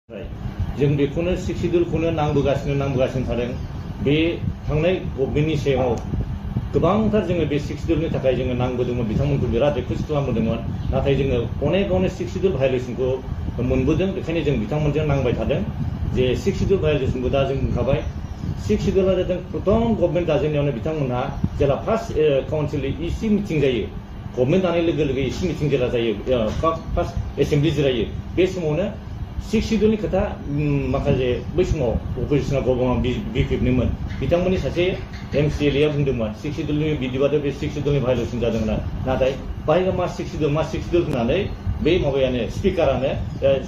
जों बेखौनो सिक्सिडुलखौनो नांबोगासिनो थादों। बे थांनाय गभर्नमेन्टनि सायाव गोबांथार जोङो बे सिक्सिडुलनि थाखाय जोङो नांबोदोंमोन, बिथांमोनखौ बिराद रिकुवेस्ट खालामबोदोंमोन। नाथाय जोङो अनेकावनो सिक्सिडुल भायलेसनखौ मोनबोदों। बेखायनो जों बिथांमोनजों नांबाय थादों जे सिक्सिडुल भायलेसनखौ दा जों बुंखाबाय। सिक्सिडुलआ जादों प्रथम गभर्नमेन्ट दाजेननायावनो बिथांमोनहा जेला फार्स्ट काउन्सिल इसि मिटिं जायो, गभर्नमेन्ट दानाय लोगो लोगो इसि मिटिं जेला जायो, फार्स्ट एसेम्बलि जिरायो, बे समावनो सिक्सिडुलनि खोथा माखासे बै समाव अपोजिसना गभर्नमेन्ट बिपिएफनिमोन, बिथांमोननि सासे एमसिएलएआ बुंदोंमोन सिक्सिडुलनि बिदिबाथ' बे सिक्सिडुलनि भायलेसन जादों होनना। नाथाय बाहायगा मा सिक्सिडुल होननानै बै माबायानो स्पिकारानो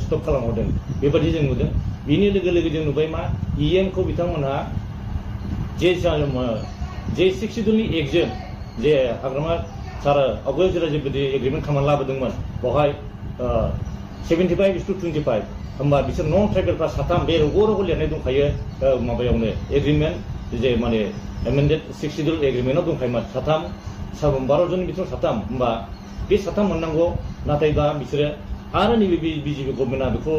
स्टप खालामहरदों। बेबायदि जों नुदों। बिनि लोगो लोगो जों नुबाय मा इएमखौ बिथांमोनहा जे सिक्सिडुलनि एक्टजों जे हाग्रामा सारा आवगायाव जेला जेबायदि एग्रिमेन्ट खालामनानै लाबोदोंमोन, बेवहाय 75:25 होमबा बिसोर नन ट्राइबेलफ्रा साथाम बे रग' रग' लिरनाय दंखायो माबायावनो एग्रिमेन्ट जे माने एमेन्डेड सिक्सिडुल एग्रिमेन्टआव दंखायोमोन साथाम 12 जननि बिथोराव साथाम, होमबा बे साथाम मोननांगौ। नाथाय दा बिसोरो आरो नैबे बिजेपि गभर्नमेन्टआ बेखौ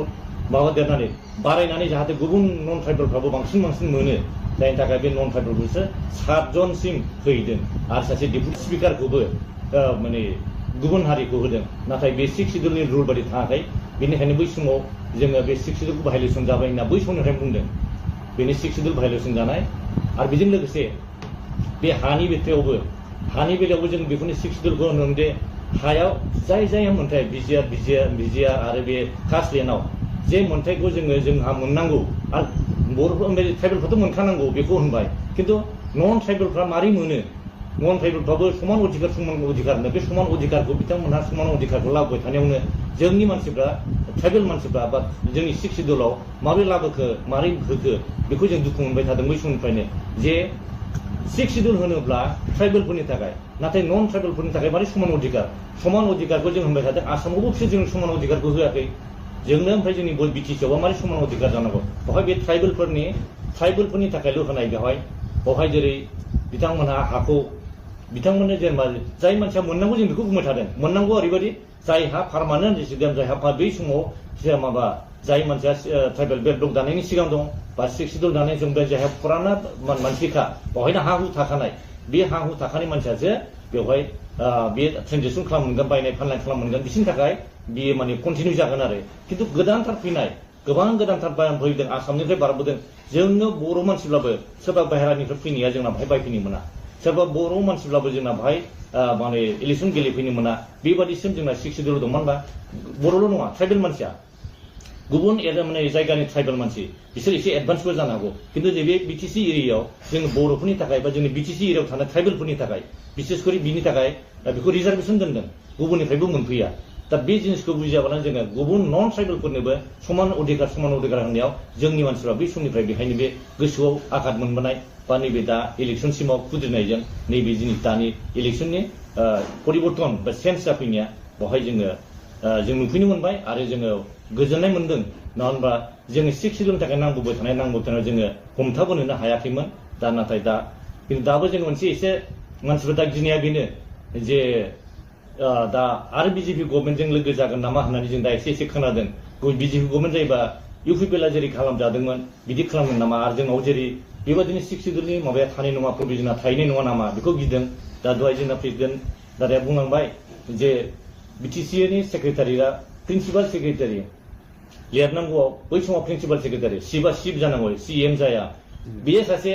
माबादेरनानै बारायनानै जाहाथे गुबुन नन ट्राइबेलफ्राबो बांसिन मोनो, जायनि थाखाय बे नन ट्राइबेलखौसो 7 जनसिम होदों आरो सासे डेपुटि स्पिकारखौबो माने गुबुन हारिखौ होदों। नाथाय बे सिक्सिडुलनि रुल बायदि थाङाखै। बेनिखायनो बै समाव जोङो बे सिक्सिडुलखौ भायलेसन जाबाय होनना बै समनिफ्रायनो बुंदों। बेनि सिक्सिडुल भायलेसन जानाय आरो बेजों लोगोसे बे हानि बेलायावबो जों बेखौनो सिक्सिडुलखौ होनदों दे हायाव जाय मोन्थाय बिजिआर आरो बे कास्ट लेन्डआव जे मोन्थायखौ जोंहा मोननांगौ आरो ट्राइबेलफ्राथ' मोनखानांगौ बेखौ होनबाय, खिन्थु नन ट्राइबेलफ्रा मारै मोनो? नन ट्राइबेलफ्राबो समान अधिकार होनो। बे समान अधिकारखौ बिथांमोनहा समान अधिकारखौ लाबोबाय थानायावनो जोंनि मानसिफ्रा ट्राइबेल मानसिफ्रा बा जोंनि सिक्सिडुलाव माबोरै लाबोखो माबोरै होखो बेखौ जों दुखु मोनबाय थादों बै समनिफ्रायनो। जे सिक्सिडुल होनोब्ला ट्राइबेलफोरनि थाखाय, नाथाय नन ट्राइबेलफोरनि थाखाय मारै समान अधिकारखौ जों होनबाय थादों। आसामावबो बिसोर जों समान अधिकारखौ होआखै जोंनो, ओमफ्राय जोंनि बिटिसिआवबा मारै समान अधिकार जानांगौ? बेवहाय बे ट्राइबेलफोरनि थाखायल' होनाय। बेवहाय जेरै बिथांमोनहा हाखौ बिथांमोननो जेनेबा जाय मानसिया मोननांगौ जों बेखौ बुंबाय थादों। मोननांगौ ओरैबायदि जायहा पारमानेन्ट रेसिडेन्ट, जायहा बै समाव जाय मानसिया ट्राइबेल बेल्ट ब्लक दानायनि सिगां दं बा सिक्सिडुल दानाय जों जायहा फुराना मानसिखा, बेवहायनो हा हु थाखानाय, बे हा हु थाखानाय मानसियासो बेवहाय बे ट्रेनजेक्सन खालामनो मोनगोन, बायनाय फाननाय खालामनो मोनगोन। बिसोरनि थाखाय बियो माने कन्टिनिउ जागोन आरो। खिन्थु गोदानथार फैनाय गोबां गोदानथार फैदों, आसामनिफ्राय बारबोदों। जोंनो बर' मानसिब्लाबो सोरबा बाहेरानिफ्राय फैनाया जोंना बाहाय बायफैनो मोना, सोरबा बर' मानसिब्लाबो जोंना बाहाय माने इलेक्सन गेलेफैनो मोना। बेबादिसिम जोंना सिक्सिडुल दं। मानो होनबा बर'ल' नङा, ट्राइबेल मानसिया गुबुन माने जायगानि ट्राइबेल मानसि बिसोर एसे एडभान्सबो जानो हागौ। खिन्थु बे बिटिसि एरियायाव जों बर'फोरनि थाखाय बा जोंनि बिटिसि एरियायाव थानाय ट्राइबेलफोरनि थाखाय बिसेसकरि बिनि थाखाय बेखौ रिजार्भेसन दोनदों, गुबुननिफ्रायबो मोनफैया। दा बे जिनिसखौ बुजियाबानो जोङो गुबुन नन ट्राइबेलफोरनोबो समान अधिकार होनायाव जोंनि मानसिफ्रा बै समनिफ्राय बेखायनो बे गोसोआव आघात मोनबोनाय बा नैबे दा इलेक्सनसिमाव खुद्रिनायजों नैबे दानि इलेक्सननि परिबर्तन बा चेन्ज जाफैनाया बेवहाय जों नुफैनो मोनबाय आरो जोङो गोजोननाय मोनदों। नङा होनबा जोङो सिक्सिडुलनि थाखाय नांबोबाय थानाय जोङो हमथाबोनो हायाखैमोन। नाथाय खिन्थु दाबो जों मोनसे एसे मानसिफोर दा गिनाया बेनो जे दा आरो बिजेपि गभर्नमेन्टजों लोगो जागोन नामा होननानै जों दा एसे खोनादों। बिजेपि गभर्नमेन्ट जायोबा इउपिपिएलआ जेरै खालामजादोंमोन बिदि खालामगोन नामा, आरो जोंनाव जेरै बेबायदिनो सिक्सिडुलनि माबाया थानाय नङा, प्रभिजना थाहैनाय नङा नामा बेखौ गिदों। दा दहाय जोंना प्रेसिडेन्ट दादाया बुंलांबाय जे बिटिसिनि सेक्रेटारिया प्रिन्सिपाल सेक्रेटारि लिरनांगौआव बै समाव प्रिन्सिपाल सेक्रेटारि सिफ जानांगौ, सिएम जाया। बेयो सासे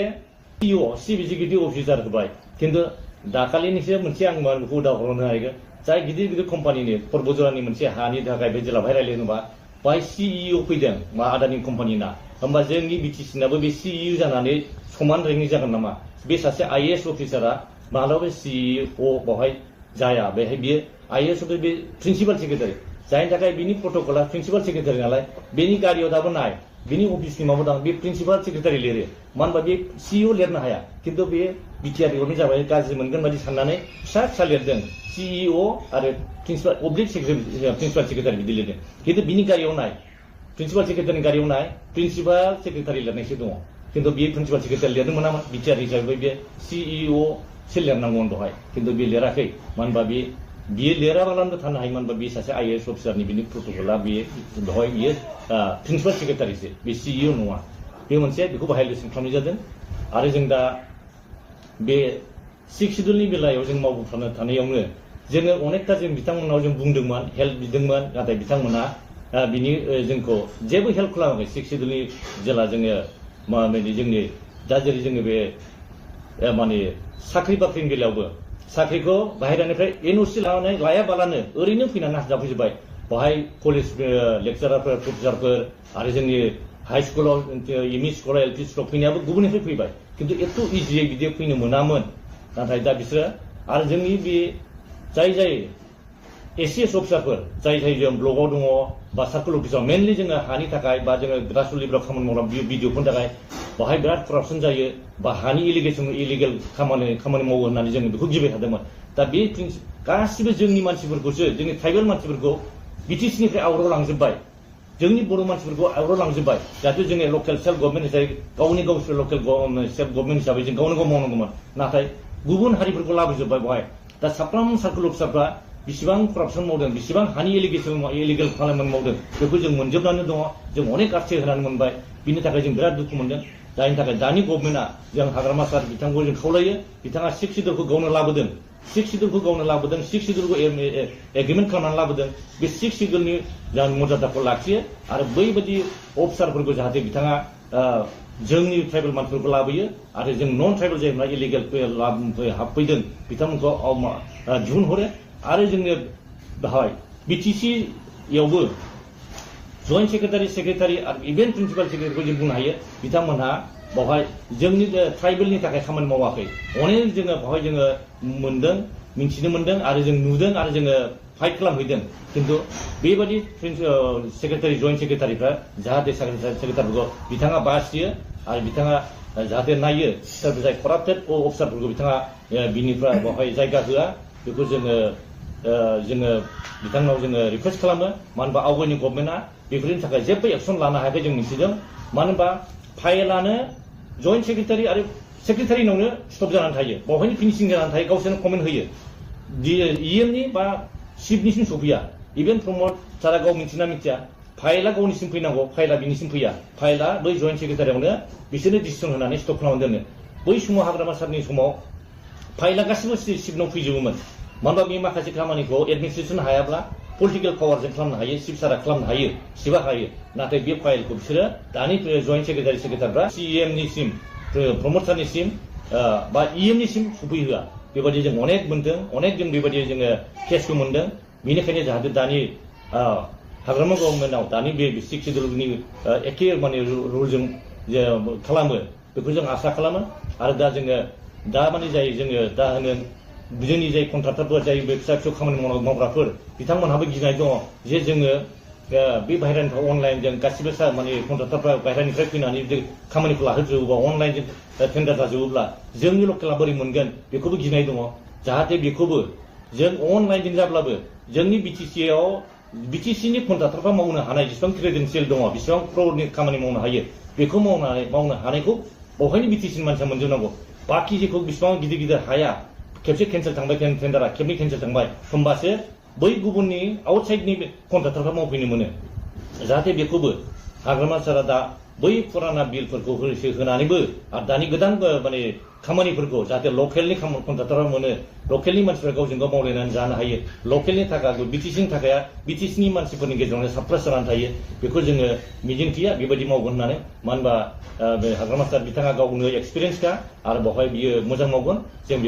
चिफ एक्जिकिउटिभ अफिसार होबाय। खिन्थु दाखालिनिसो मोनसे आं बेखौ उदाहरन होनो हागोन, जाय गिदिर कम्पानिनि पर्बजरानि मोनसे हानि थाखाय बे जेला भाइराल होनोबा बाय सिइअ फैदों मा आदानि कम्पानिना, होमबा जोंनि बिटिसिनाबो बे सिइअ जानानै समान रेंकनि जागोन नामा? बे सासे आइएएस अफिसारा माब्लाबा सिइअ बेवहाय जाया, बेहाय बियो आइएएस अफिस बे प्रिन्सिपाल सेक्रेटारि, जायनि थाखाय बिनि प्रटकला प्रिन्सिपाल सेक्रेटारि नालाय बेनि गारियाव दाबो नाय बिनि अफिसनि माबा दं, बे प्रिन्सिपाल सेक्रेटारि लिरो। मानो होनबा बे सिइअ लिरनो हाया, खिन्थु बे बिटिआर गभर्नमेन्ट जाबाय गाज्रि मोनगोन बायदि साननानै फिसा लिरदों सिइअ आरो प्रिन्सिपाल प्रिन्सिपाल सेक्रेटारि बिदि लिरदों। खिन्थु बिनि गारियाव नाय प्रिन्सिपाल सेक्रेटारिनि गारियाव नाय प्रिन्सिपाल सेक्रेटारि लिरनायसो दङ। खिन्थु बे प्रिन्सिपाल सेक्रेटारि लिरनो मोनामोन, बिटिआर हिसाबै बे सिइअ सो लिरनांगौमोन बेवहाय, खिन्थु बे लिराखै। मानो होनबा बे बियो लिराबालानो थानो हायोमोन बा बे सासे IAS अफिसारनि बिनि प्रट'कला बेयो बेवहाय बियो प्रिन्सिपाल सेक्रेटारिसो बे CEO नङा बे मोनसे बेखौ बाहाय लिसन खालामनाय जादों आरो जों दा बे 6 शिड्युलनि बेलायाव जों मावबोफानो थानायावनो जोङो अनेकथा जों बिथांमोनाव जों बुंदोंमोन हेल्प बिदोंमोन नाथाय बिथांमोना बिनि जोंखौ जेबो हेल्प खालामाखै 6 शिड्युलनि जेला जोङो माने जोंनि दा जेरै जोङो बे माने साख्रि बाख्रिनि बेलायावबो साख्रिखौ बाहेरानिफ्राय NOC लायाबालानो ओरैनो फैनानै हाजाफैजोबबाय बाहाय कलेज लेक्सारारफोर प्रफेसारफोर आरो जोंनि हाई स्कुलाव ME स्कुलाव LP स्कुलाव फैनायाबो गुबुननिफ्राय फैबाय खिन्थु एथ' इजियै बिदि फैनो मोनामोन नाथाय दा बिसोरो आरो जोंनि बे जाय ACS अफिसारफोर जाय जों ब्लकआव दङ बा सार्कल अफिसाव मेनलि जोङो हानि थाखाय बा जोङो ग्रासरुट लेभेलाव खामानि मावग्रा BDOफोरनि थाखाय बाहाय बिराद करापसन जायो बा हानि इलिगेल खामानि मावो होननानै जोङो बेखौ गिबाय थादोंमोन दा बे गासिबो जोंनि मानसिफोरखौसो जोंनि ट्राइबेल मानसिफोरखौ BTCनिफ्राय आवरावलांजोब्बाय जोंनि बर' मानसिफोरखौ आवरावलांजोब्बाय जाहाथे जोङो लकेल सेल्फ गभर्नमेन्ट हिसाबै गावसोर लकेल सेल्फ गभर्नमेन्ट हिसाबै जों गावनो गाव मावनांगौमोन नाथाय गुबुन हारिफोरखौ लाबोजोब्बाय बेवहाय दा साफ्रोम सार्कल अफिसारफ्रा बिसिबां करापसन मावदों बिसिबां हानि इलिगेल खामानि मावदों बेखौ जों मोनजोबनानै दङ जों अनेक आरसि होनानै मोनबाय बिनि थाखाय जों बिराद दुखु मोनदों जायनि थाखाय दानि गभर्नमेन्टआ जों हाग्रामा सार बिथांखौ जों खावलायो बिथाङा 6 शिड्युलखौ गावनो लाबोदों 6 शिड्युलखौ गावनो लाबोदों 6 शिड्युलखौ एग्रिमेन्ट खालामनानै लाबोदों बे 6 शिड्युलनि मर्यादाखौ लाखियो आरो बैबायदि अफिसारफोरखौ जाहाथे बिथाङा जोंनि ट्राइबेल मानसिफोरखौ लाबोयो आरो जों नन ट्राइबेल जायोब्ला इलिगेल हाबफैदों बिथांमोनखौ दिहुनहरो आरो जोङो बेवहाय BTCयावबो जइन्ट सेक्रेटारि आरो इभेन प्रिन्सिपाल सेक्रेटारिखौ जों बुंनो हायो बिथांमोनहा बेवहाय जोंनि ट्राइबेलनि थाखाय खामानि मावाखै अनेक जोङो बेवहाय जोङो मोनदों मिन्थिनो मोनदों आरो जों नुदों आरो जोङो फाइट खालामहैदों खिन्थु बेबायदि सेक्रेटारि जइन्ट सेक्रेटारिफ्रा जाहाथे सेक्रेटारिफोरखौ बिथाङा बासियो आरो बिथाङा जाहाथे नायो जाय कराप्टेड अफिसारफोरखौ बिथाङा बिनिफ्राय बेवहाय जायगा होआ बेखौ जोङो बिथांनाव जोङो रिकुवेस्ट खालामो मानो होनबा आवगायनि गभर्नमेन्टआ बेफोरनि थाखाय जेबो एक्सन लानो हायाखै जों मिथिदों मानो होनबा फाइलानो जइन्ट सेक्रेटारि आरो सेक्रेटारिनावनो स्टप जानानै थायो बेवहायनो फिनिशिं जानानै थायो गावसोरनो कमेन्ट होयो EMनि बा चिफनिसिम सफैया इभेन प्रमद सारा गाव मिथिना मिथिया फाइला गावनिसिम फैनांगौ फाइला बिनिसिम फैया फाइला बै जइन्ट सेक्रेटारियावनो बिसोरनो डिसिसन होनानै स्टप खालामनानै दोनो बै समाव हाग्रामा सारनि समाव फाइला गासिबो चिफनाव फैजोबोमोन मानो होनबा बे माखासे खामानिखौ एडमिनिस्ट्रेसन हायाब्ला पलिटिकेल पावारजों खालामनो हायो चिफ सारा खालामनो हायो चिफआ हायो नाथाय बे फाइलखौ बिसोरो दानि जइन्ट सेक्रेटारिफ्रा CEMनिसिम प्रमद सारनिसिम बा EMनिसिम सफैहोआ बेबायदि जों अनेक मोनदों अनेक जों बेबायदि जोङो केसखौ मोनदों बेनिखायनो जाहाथे दानि हाग्रामा गभर्नमेन्टआव दानि बे 6 शिड्युलनि एखे माने रुलजों खालामो बेखौ जों आसा खालामो आरो दा जोङो दा माने जाय जोङो दा होनो जोंनि जाय कन्ट्राक्टरफोर जाय बे फिसा फिसौ खामानि मावग्राफोर बिथांमोनहाबो गिनाय दङ जे जोङो बे बाहेरानिफ्राय अनलाइन जों गासिबो माने कन्ट्राक्टरफ्रा बाहेरानिफ्राय फैनानै खामानिखौ लाहोजोबोबा अनलाइनजों टेन्डार जाजोबोब्ला जोंनि लकेला बोरै मोनगोन बेखौबो गिनाय दङ जाहाथे बेखौबो जों अनलाइनजों जाब्लाबो जोंनि BTCनि कन्ट्राक्टरफ्रा मावनो हानाय जेसेबां क्रेडेन्सियेल दङ बेसेबां क्र'रनि खामानि मावनो हायो बेखौ मावनो हानायखौ बेवहायनो BTCनि मानसिया मोनजोबनांगौ बाखि जेखौ बेसेबां गिदिर हाया खेबसे केन्सेल थांबाय टेन्डारा खेबनै केन्सेल थांबाय होमबासो बै गुबुननि आउटसाइडनि कन्ट्राक्टरफ्रा मावफैनो मोनो जाहाथे बेखौबो हाग्रामा सारा दा बै फुराना बिलफोरखौ होनानैबो आरो दानि गोदान माने खामानिफोरखौ जाहाथे लकेलनि कन्ट्राक्टरफ्रा मोनो लकेलनि मानसिफ्रा गावजों गाव मावलायनानै जानो हायो लकेलनि थाखाय BTCनि थाखाय BTCनि मानसिफोरनि गेजेरावनो साप्रास जानानै थायो बेखौ जोङो मिजिंथिया बेबायदि मावगोन होननानै मानो होनबा बे हाग्रामा सार बिथाङा गावनो एक्सपिरियेन्सखा आरो बेवहाय बियो मोजां मावगोन जों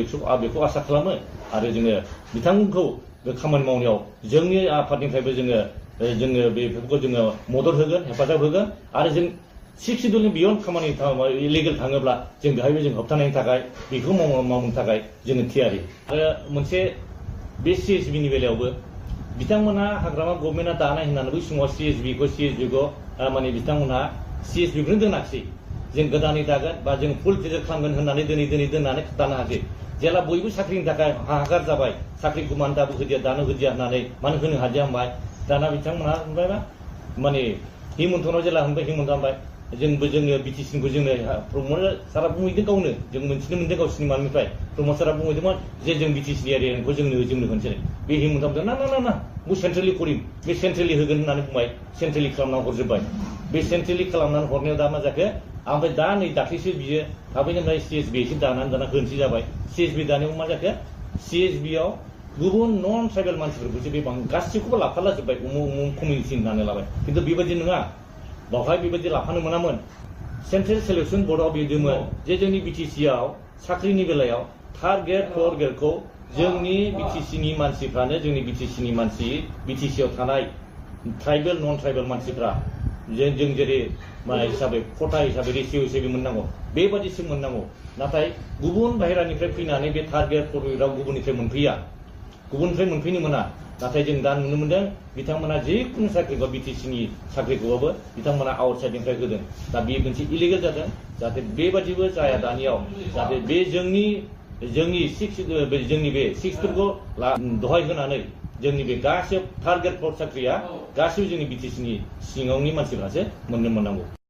बेखौ आसा खालामो आरो जोङो बिथांमोनखौ बे खामानि मावनायाव जोंनि आफादनिफ्रायबो जोङो बेफोरखौ जोङो मदद होगोन हेफाजाब होगोन आरो जों 6 शिड्युलनि बियन्ड खामानि इलिगेल थाङोब्ला जों बेहायबो जों होबथानायनि थाखाय बेखौ मावनो थाखाय जोङो थियारि आरो मोनसे बे CSBनि बेलायावबो बिथांमोनहा हाग्रामा गभर्नमेन्टआ दानाय होननानै बै समाव CSBखौ माने बिथांमोनहा CSBखौनो दोनाखिसै जों गोदानै दागोन बा जों फुल टिजार खालामगोन होननानै दोनै दोननानै दानो हायाखै जेला बयबो साख्रिनि थाखाय हाहाकार जाबाय साख्रिखौ मानो दाबो होदिया दानो होदिया होननानै मानो होनो हादिया होनबाय दाना बिथांमोनहा होनबाय मा माने हिमन्तनाव जेला होनबाय हिमन्तआ होनबाय जोंबो जोङो बिटिसिनिखौ जोङो प्रमद सारा बुंहैदों गावनो जों मोनथिनो मोनदों गावसिनि माबानिफ्राय प्रमद सारा बुंहैदोंमोन जे जों बिटिसिनि एरियाखौ जोंनो होनोसै बे हिमन्त ना ना ना ना बे सेन्ट्रेलि करिम बे सेन्ट्रेलि होगोन होननानै बुंबाय सेन्ट्रेलि खालामना हरजोब्बाय बे सेन्ट्रेलि खालामनानै हरनायाव दा मा जाखो ओमफ्राय दा नै दाख्लैसो बियो थाबैनो ओमफ्राय CSB एसे दानानै होनोसै जाबाय CSB दानायाव मा जाखो CSB आव गुबुन नन ट्राइबेल मानसिफोरखौसो बे गासैखौबो लाफालाजोब्बाय उमुक कमिउनिटि होननानै लाबाय खिन्थु बेबायदि नङा बावहाय बेबायदि लाफानो मोनामोन सेन्ट्रेल सिलेक्सन बर्डआव बिदोंमोन जे जोंनि BTC आव साख्रिनि बेलायाव थार्ड ग्रेड फर्थ ग्रेडखौ जोंनि BTCनि मानसिफ्रानो जोंनि BTCनि मानसि BTC आव थानाय ट्राइबेल नन ट्राइबेल मानसिफ्रा जों जेरै हिसाबै खथा हिसाबै रेसियो हिसाबै मोननांगौ बेबादिसो मोननांगौ नाथाय गुबुन बाहेरानिफ्राय फैनानै बे थार्ड ग्रेड फर्थ ग्रेडआव गुबुननिफ्राय मोनफैया गुबुननिफ्राय मोनफैनो मोना नाथाय जों दा नुनो मोनदों बिथांमोना जिखुनु साख्रिखौ BTCनि साख्रिखौबाबो बिथांमोना आउटसाइडनिफ्राय होदों दा बेयो मोनसे इलिगेल जादों जाहाथे बेबादिबो जाया दानियाव जाहाथे बे जोंनि बे सिक्सफोरखौ दहाय होनानै जोंनि बे गासिबो थार्ड ग्रेड फर्थ साख्रिया गासिबो जोंनि BTCनि सिङावनि मानसिफ्रासो मोननांगौ